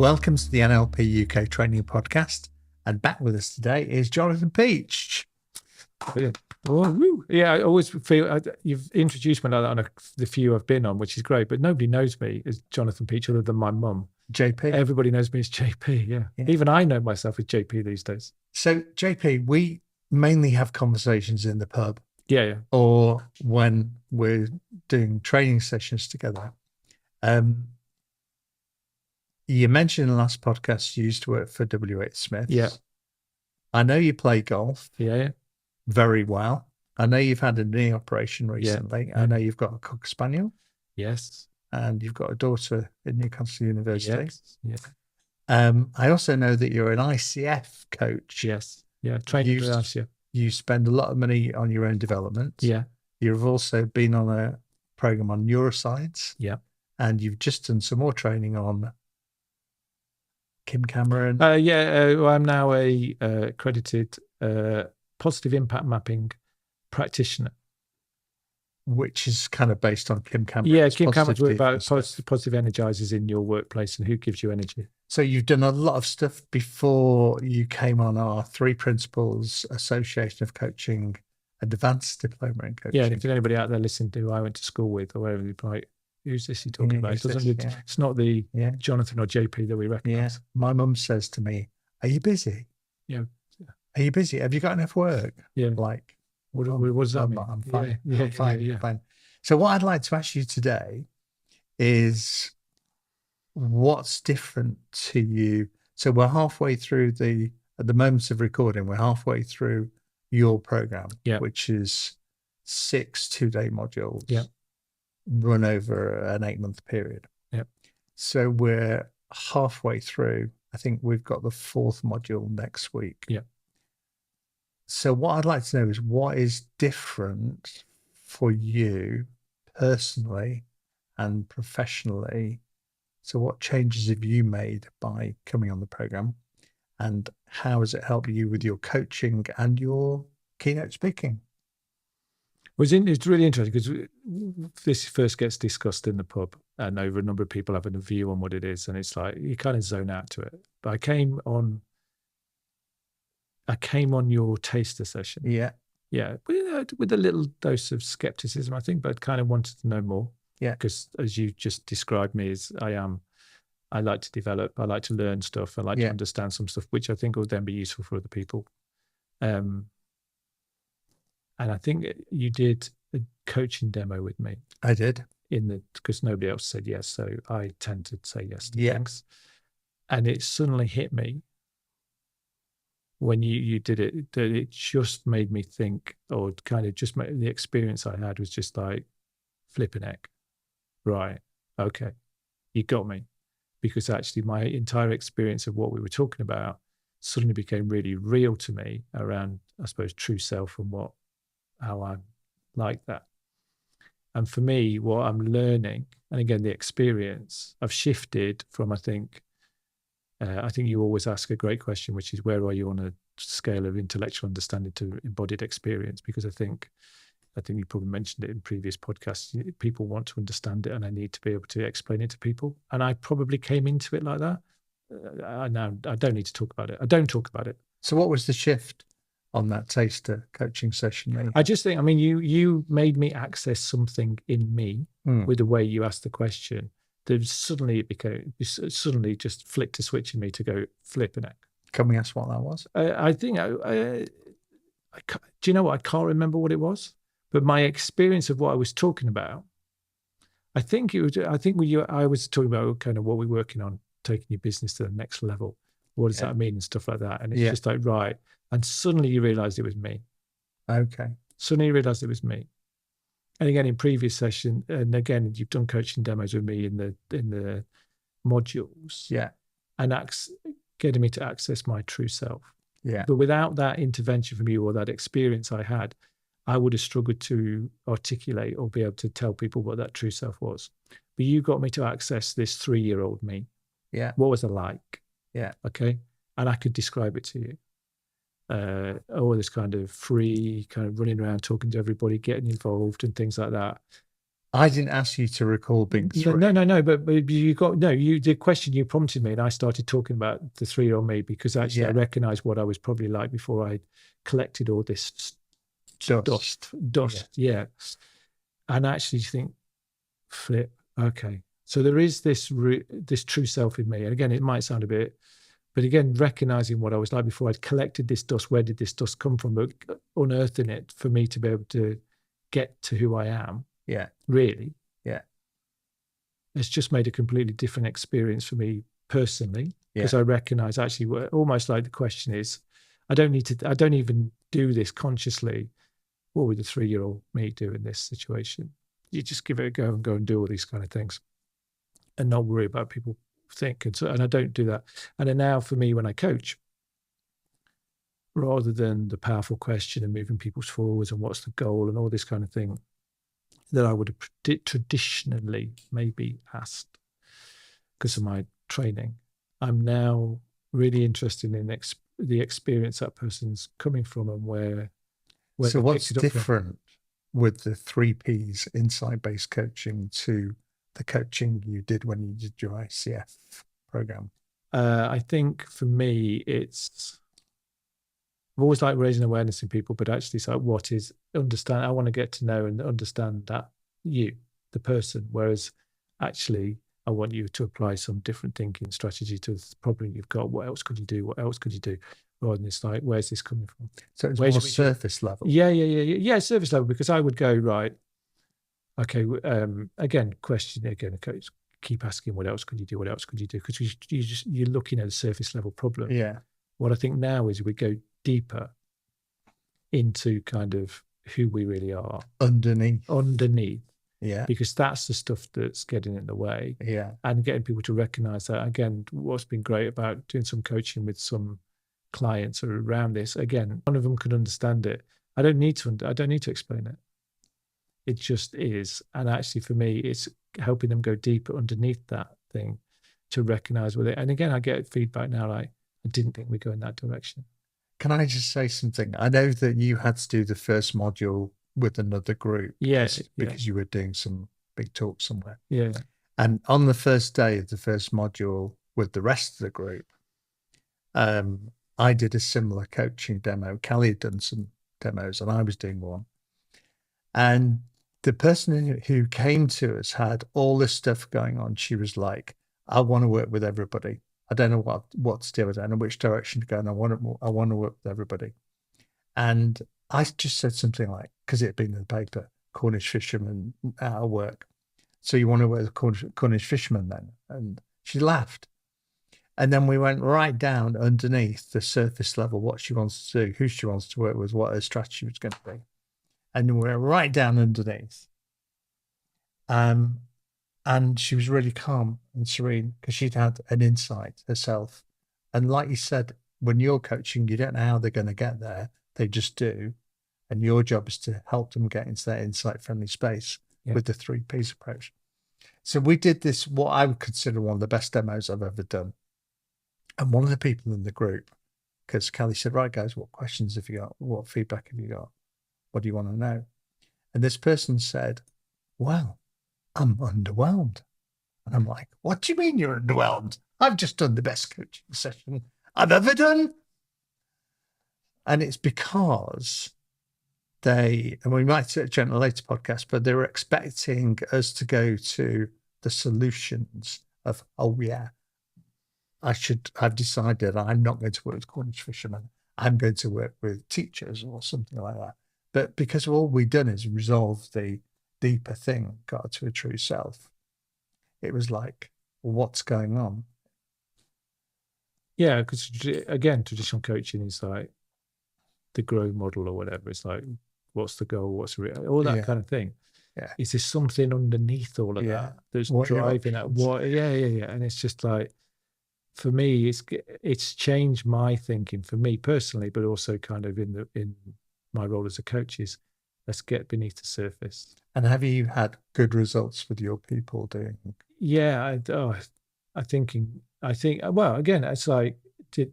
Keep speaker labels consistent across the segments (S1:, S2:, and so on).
S1: Welcome to the NLP UK Training Podcast, and back with us today is Jonathan Peach.
S2: Brilliant. Oh, woo. Yeah, I always feel you've introduced me like that on the few I've been on, which is great, but nobody knows me as Jonathan Peach other than my mum.
S1: JP.
S2: Everybody knows me as JP, yeah. Even I know myself as JP these days.
S1: So, JP, we mainly have conversations in the pub.
S2: Yeah.
S1: Or when we're doing training sessions together. You mentioned in the last podcast you used to work for W.H. Smith.
S2: Yeah.
S1: I know you play golf.
S2: Yeah.
S1: Very well. I know you've had a knee operation recently.
S2: Yeah.
S1: I know you've got a Cocker Spaniel.
S2: Yes.
S1: And you've got a daughter in Newcastle University.
S2: Yes. Yeah.
S1: I also know that you're an ICF coach.
S2: Yes. Yeah. Training for ICF.
S1: You spend a lot of money on your own development.
S2: Yeah.
S1: You've also been on a program on neuroscience.
S2: Yeah.
S1: And you've just done some more training on Kim Cameron.
S2: I'm now a accredited positive impact mapping practitioner.
S1: Which is kind of based on Kim Cameron.
S2: Yeah, Kim Cameron's work about positive energizers in your workplace and who gives you energy.
S1: So you've done a lot of stuff before you came on our 3 Principles Association of Coaching Advanced Diploma in Coaching.
S2: Yeah, and if anybody out there listening to who I went to school with or wherever, you're like, who's this you're talking about? It's not the Jonathan or JP that we recognise.
S1: Yeah. My mum says to me, are you busy?
S2: Yeah.
S1: Are you busy? Have you got enough work?
S2: Yeah.
S1: Like,
S2: what does that mean?
S1: I'm fine.
S2: Yeah.
S1: I'm fine.
S2: Yeah.
S1: I'm fine. So what I'd like to ask you today is what's different to you? So we're halfway through at the moment of recording, we're halfway through your program, which is 6 2-day modules.
S2: Yeah.
S1: Run over an 8-month period.
S2: Yep.
S1: So we're halfway through. I think we've got the 4th module next week.
S2: Yeah.
S1: So what I'd like to know is what is different for you personally and professionally. So what changes have you made by coming on the program, and how has it helped you with your coaching and your keynote speaking?
S2: It's really interesting because this first gets discussed in the pub and over a number of people having a view on what it is. And it's like, you kind of zone out to it. But I came on your taster session.
S1: Yeah.
S2: Yeah. With a little dose of skepticism, I think, but kind of wanted to know more.
S1: Yeah.
S2: Because as you just described me as I like to develop, I like to learn stuff. I like to understand some stuff, which I think will then be useful for other people. And I think you did a coaching demo with me.
S1: I did.
S2: Because nobody else said yes. So I tend to say yes to things. And it suddenly hit me when you did it, that it just made me think, or kind of just made the experience I had was just like, flipping heck. Right. Okay. You got me. Because actually my entire experience of what we were talking about suddenly became really real to me around, I suppose, true self and how I'm like that. And for me, what I'm learning, and again, the experience, I've shifted from, I think you always ask a great question, which is where are you on a scale of intellectual understanding to embodied experience? Because I think you probably mentioned it in previous podcasts, people want to understand it and I need to be able to explain it to people. And I probably came into it like that. I don't need to talk about it. I don't talk about it.
S1: So what was the shift on that taster coaching session?
S2: I just think, you made me access something in me with the way you asked the question. That suddenly just flicked a switch in me to go flip and act.
S1: Can we ask what that was?
S2: I think, do you know what? I can't remember what it was, but my experience of what I was talking about, I was talking about kind of what we're working on, taking your business to the next level. What does that mean and stuff like that? And it's just like, right. And suddenly you realized it was me.
S1: Okay.
S2: Suddenly you realized it was me. And again, in previous session, and again, you've done coaching demos with me in the modules.
S1: Yeah.
S2: And getting me to access my true self.
S1: Yeah.
S2: But without that intervention from you or that experience I had, I would have struggled to articulate or be able to tell people what that true self was. But you got me to access this 3-year-old me.
S1: Yeah.
S2: What was it like?
S1: Yeah.
S2: Okay. And I could describe it to you. All this kind of free, kind of running around, talking to everybody, getting involved and things like that.
S1: I didn't ask you to recall being three.
S2: No. But you got the question you prompted me, and I started talking about the 3-year-old me because actually I recognised what I was probably like before I collected all this dust. Yeah. And actually think, flip, okay. So there is this true self in me, and again, it might sound a bit. But again, recognizing what I was like before I'd collected this dust, where did this dust come from? But unearthing it for me to be able to get to who I am.
S1: Yeah.
S2: Really.
S1: Yeah.
S2: It's just made a completely different experience for me personally, because I recognize actually almost like the question is, I don't even do this consciously. What would the 3-year-old me do in this situation? You just give it a go and go and do all these kind of things and not worry about people think. And I don't do that. And then now for me, when I coach, rather than the powerful question and moving people forwards and what's the goal and all this kind of thing that I would have traditionally maybe asked because of my training, I'm now really interested in the experience that person's coming from and where
S1: so what's different with the 3 Ps insight-based coaching to the coaching you did when you did your ICF program?
S2: I think for me, I've always liked raising awareness in people, but actually it's like, what is understand? I want to get to know and understand that you, the person, whereas actually I want you to apply some different thinking strategy to the problem you've got. What else could you do? What else could you do? Rather than it's like, where's this coming from?
S1: So it's more surface level.
S2: Yeah, surface level, because I would go, right, okay, again, coach, keep asking, what else could you do? What else could you do? Because you're looking at a surface level problem.
S1: Yeah.
S2: What I think now is we go deeper into kind of who we really are. Underneath.
S1: Yeah.
S2: Because that's the stuff that's getting in the way.
S1: Yeah.
S2: And getting people to recognize that. Again, what's been great about doing some coaching with some clients around this, again, none of them can understand it. I don't need to explain it. It just is. And actually for me, it's helping them go deeper underneath that thing to recognize with it. And again, I get feedback now like, I didn't think we'd go in that direction.
S1: Can I just say something? I know that you had to do the first module with another group.
S2: Yes.
S1: Because you were doing some big talk somewhere.
S2: Yeah.
S1: And on the first day of the first module with the rest of the group, I did a similar coaching demo. Callie had done some demos and I was doing one. And the person who came to us had all this stuff going on. She was like, I want to work with everybody. I don't know what to do. I don't know which direction to go. And I want to work with everybody. And I just said something like, because it had been in the paper, Cornish fisherman out of work. So you want to work with Cornish fisherman then? And she laughed. And then we went right down underneath the surface level, what she wants to do, who she wants to work with, what her strategy was going to be. And we went right down underneath. And she was really calm and serene because she'd had an insight herself. And like you said, when you're coaching, you don't know how they're going to get there. They just do. And your job is to help them get into that insight-friendly space with the 3 Ps approach. So we did this, what I would consider one of the best demos I've ever done. And one of the people in the group, because Callie said, right, guys, what questions have you got? What feedback have you got? What do you want to know? And this person said, well, I'm underwhelmed. And I'm like, what do you mean you're underwhelmed? I've just done the best coaching session I've ever done. And it's because and we might do it in a later podcast, but they were expecting us to go to the solutions of, oh yeah, I've decided I'm not going to work with Cornish fishermen. I'm going to work with teachers or something like that. But because all we've done is resolve the deeper thing, got to a true self. It was like, well, what's going on?
S2: Yeah, because again, traditional coaching is like the grow model or whatever. It's like, what's the goal? What's all that kind of thing.
S1: Yeah.
S2: Is there something underneath all of that that's driving that? Yeah. And it's just like, for me, it's changed my thinking for me personally, but also kind of in my role as a coach is let's get beneath the surface.
S1: And have you had good results with your people doing?
S2: Yeah, I think. Well, again, it's like,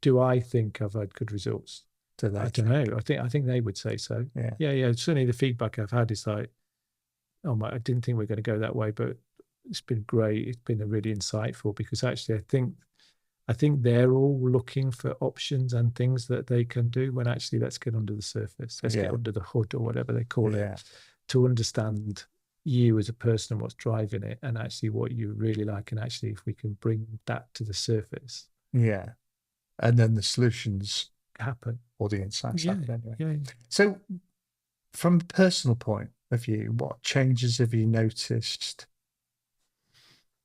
S2: do I think I've had good results? I don't know. I think they would say so.
S1: Yeah.
S2: Certainly, the feedback I've had is like, oh my, I didn't think we are going to go that way, but it's been great. It's been really insightful, because actually I think they're all looking for options and things that they can do, when actually let's get under the surface. Let's get under the hood, or whatever they call it, to understand you as a person and what's driving it, and actually what you really like. And actually, if we can bring that to the surface.
S1: Yeah. And then the solutions
S2: happen.
S1: Or the insights happen anyway.
S2: Yeah.
S1: So from a personal point of view, what changes have you noticed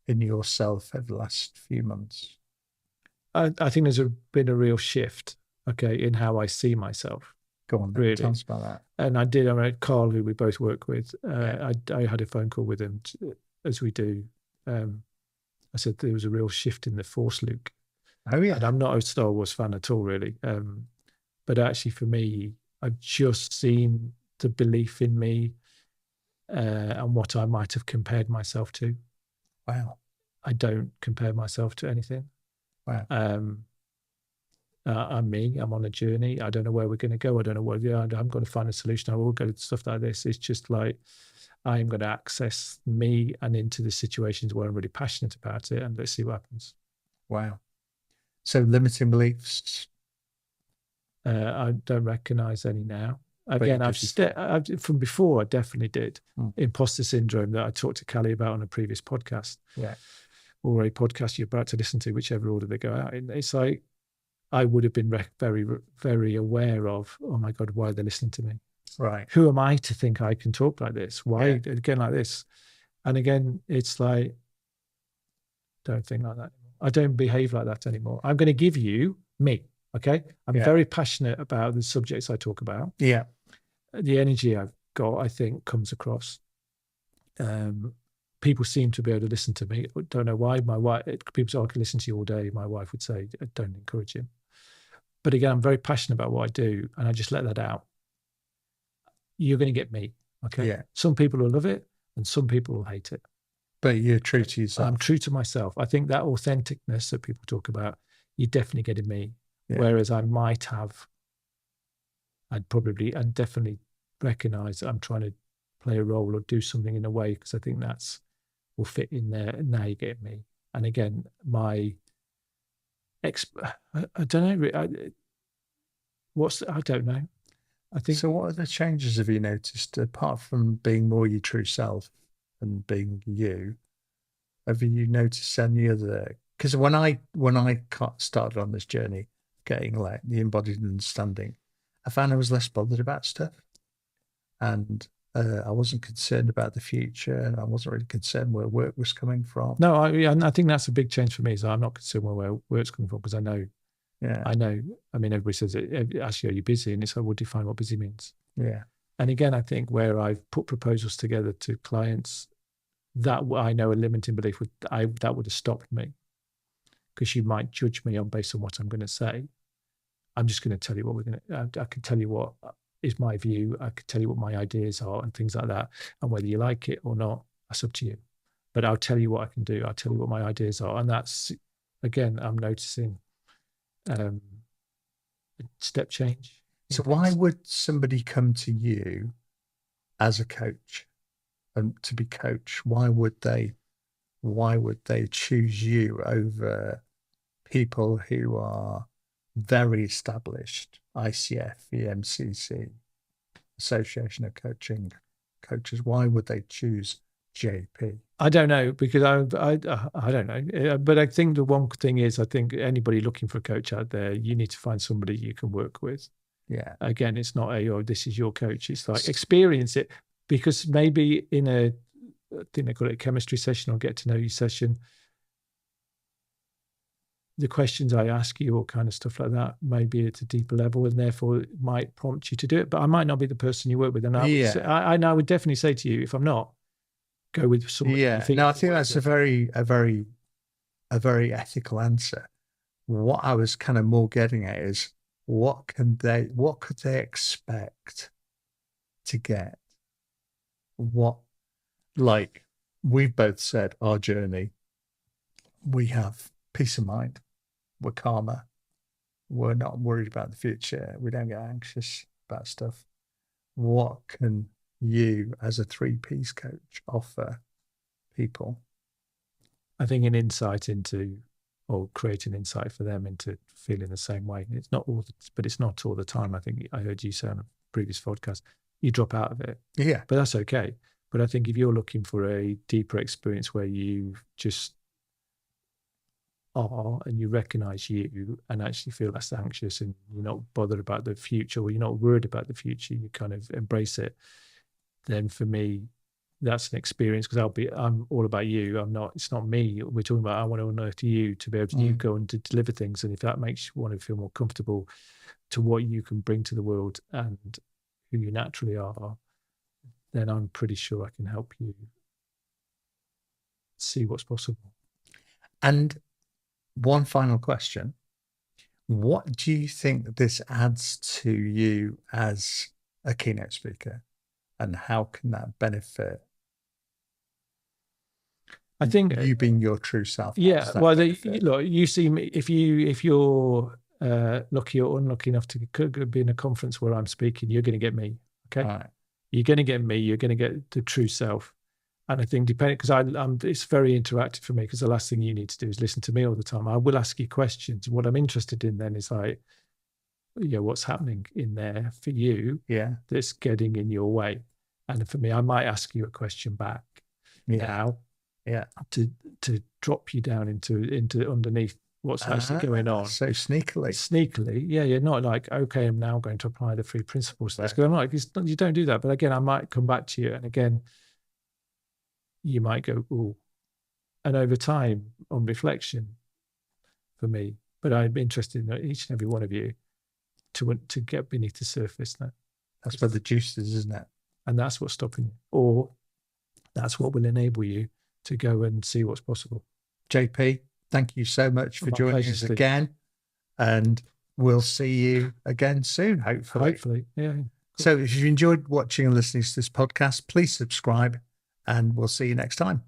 S1: in yourself over the last few months?
S2: I think there's been a real shift, in how I see myself.
S1: Go on, then.
S2: Really.
S1: Tell us about that.
S2: And I met Carl, who we both work with. I had a phone call with him, as we do. I said there was a real shift in the Force, Luke.
S1: Oh, yeah.
S2: And I'm not a Star Wars fan at all, really. But actually, for me, I've just seen the belief in me and what I might have compared myself to.
S1: Wow.
S2: I don't compare myself to anything.
S1: Wow.
S2: I'm me. I'm on a journey. I don't know where we're going to go. I don't know where I'm going to find a solution. I will go to stuff like this. It's just like I am going to access me and into the situations where I'm really passionate about it, and let's see what happens.
S1: Wow. So limiting beliefs?
S2: I don't recognize any now. Again, from before, I definitely did. Imposter syndrome that I talked to Callie about on a previous podcast.
S1: Yeah.
S2: Or a podcast you're about to listen to, whichever order they go out in. It's like, I would have been very, very aware of, oh my God, why are they listening to me?
S1: Right.
S2: Who am I to think I can talk like this? Why, again, like this? And again, it's like, don't think like that. I don't behave like that anymore. I'm going to give you me. Okay. I'm very passionate about the subjects I talk about.
S1: Yeah.
S2: The energy I've got, I think, comes across. People seem to be able to listen to me. I don't know why. My wife, people say, I can listen to you all day. My wife would say, don't encourage him. But again, I'm very passionate about what I do, and I just let that out. You're going to get me. Okay.
S1: Yeah.
S2: Some people will love it, and some people will hate it.
S1: But you're true to yourself.
S2: I'm true to myself. I think that authenticness that people talk about, you're definitely getting me.
S1: Yeah.
S2: Whereas I'd definitely recognize that I'm trying to play a role or do something in a way, because I think will fit in there. And now you get me. And again, I don't know. I don't know. I think.
S1: So what other changes have you noticed, apart from being more your true self and being you? Have you noticed any other? Because when I started on this journey, getting like the embodied understanding, I found I was less bothered about stuff, and I wasn't concerned about the future, and I wasn't really concerned where work was coming from.
S2: No, I think that's a big change for me. So I'm not concerned where work's coming from, because I know.
S1: Yeah.
S2: I know. I mean, everybody says, actually, are you busy? And it's like, well, define what busy means.
S1: Yeah.
S2: And again, I think where I've put proposals together to clients, that I know a limiting belief that would have stopped me, because you might judge me based on what I'm going to say. I'm just going to tell you what I can tell you what is my view. I could tell you what my ideas are and things like that. And whether you like it or not, that's up to you. But I'll tell you what I can do. I'll tell you what my ideas are. And that's, again, I'm noticing a step change.
S1: So why would somebody come to you as a coach and to be coached? Why would they choose you over people who are very established, ICF, EMCC, Association of Coaching Coaches? Why would they choose JP?
S2: I don't know, because I don't know. But I think the one thing is, I think anybody looking for a coach out there, you need to find somebody you can work with.
S1: Yeah.
S2: Again, it's not this is your coach. It's like, experience it, because maybe in I think they call it a chemistry session or get to know you session, the questions I ask you or kind of stuff like that may be at a deeper level, and therefore it might prompt you to do it. But I might not be the person you work with. And I would definitely say to you, if I'm not, go with somebody.
S1: Yeah. No, I think that's a very ethical answer. What I was kind of more getting at is, what could they expect to get? Like we've both said, our journey, we have peace of mind. We're calmer. We're not worried about the future. We don't get anxious about stuff. What can you as a 3Ps coach offer people?
S2: I think an insight into, or create an insight for them into feeling the same way. It's not all, but it's not all the time. I think I heard you say on a previous podcast, you drop out of it.
S1: Yeah.
S2: But that's okay. But I think if you're looking for a deeper experience where you just are and you recognize you and actually feel less anxious and you're not bothered about the future, or you're not worried about the future, you kind of embrace it, then for me, that's an experience, because I'm all about you. It's not me. We're talking about, I want to unearth you to be able to you go and to deliver things. And if that makes you want to feel more comfortable to what you can bring to the world and who you naturally are, then I'm pretty sure I can help you see what's possible.
S1: And one final question. What do you think this adds to you as a keynote speaker? And how can that benefit?
S2: I think
S1: you being your true self.
S2: Yeah. Well, look, you see me, if you're lucky or unlucky enough to be in a conference where I'm speaking, you're going to get me. Okay.
S1: Right.
S2: You're going to get me. You're going to get the true self. And I think because it's very interactive for me, because the last thing you need to do is listen to me all the time. I will ask you questions. What I'm interested in then is like, what's happening in there for you?
S1: Yeah.
S2: That's getting in your way. And for me, I might ask you a question back now.
S1: Yeah.
S2: To drop you down into underneath what's actually going on.
S1: So sneakily.
S2: Yeah. You're not like, okay, I'm now going to apply the 3 principles. That's good. I'm like, you don't do that. But again, I might come back to you. And again, you might go, ooh. And over time, on reflection, for me, but I'm interested in each and every one of you to get beneath the surface now.
S1: That's where the juice is, isn't it?
S2: And that's what's stopping you. Or that's what will enable you to go and see what's possible.
S1: JP, thank you so much for joining us again. And we'll see you again soon, hopefully.
S2: Yeah. Cool.
S1: So if you enjoyed watching and listening to this podcast, please subscribe and we'll see you next time.